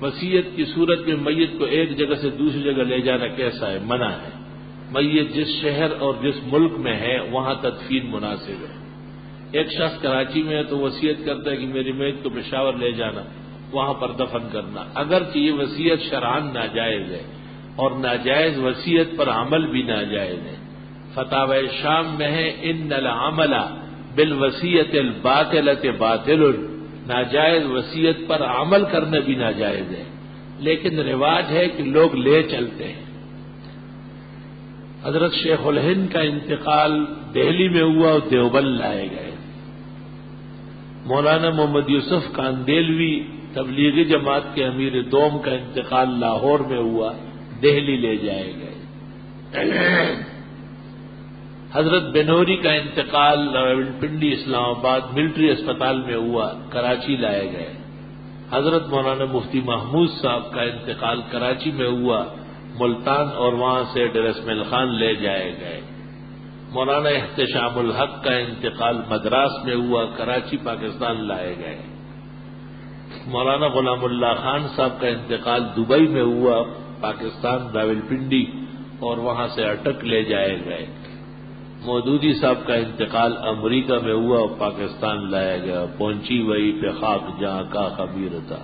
وصیت کی صورت میں میت کو ایک جگہ سے دوسری جگہ لے جانا کیسا ہے؟ منع ہے۔ میت جس شہر اور جس ملک میں ہے وہاں تدفین مناسب ہے۔ ایک شخص کراچی میں ہے تو وصیت کرتا ہے کہ میری میت کو پشاور لے جانا، وہاں پر دفن کرنا، اگرچہ یہ وصیت شرعاً ناجائز ہے اور ناجائز وصیت پر عمل بھی ناجائز ہے۔ فتاوی شام میں ہے ان العمل بالوصیت الباطلۃ باطل، ناجائز وصیت پر عمل کرنا بھی ناجائز ہے، لیکن رواج ہے کہ لوگ لے چلتے ہیں۔ حضرت شیخ الہند کا انتقال دہلی میں ہوا اور دیوبند لائے گئے۔ مولانا محمد یوسف کاندیلوی تبلیغی جماعت کے امیر دوم کا انتقال لاہور میں ہوا، دہلی لے جائے گئے۔ حضرت بنوری کا انتقال راولپنڈی اسلام آباد ملٹری اسپتال میں ہوا، کراچی لائے گئے۔ حضرت مولانا مفتی محمود صاحب کا انتقال کراچی میں ہوا، ملتان اور وہاں سے ڈرسمل خان لے جائے گئے۔ مولانا احتشام الحق کا انتقال مدراس میں ہوا، کراچی پاکستان لائے گئے۔ مولانا غلام اللہ خان صاحب کا انتقال دبئی میں ہوا، پاکستان راولپنڈی اور وہاں سے اٹک لے جائے گئے۔ مودودی صاحب کا انتقال امریکہ میں ہوا اور پاکستان لایا گیا، پہنچی وہی پہ خاک جہاں کا خبیر تھا۔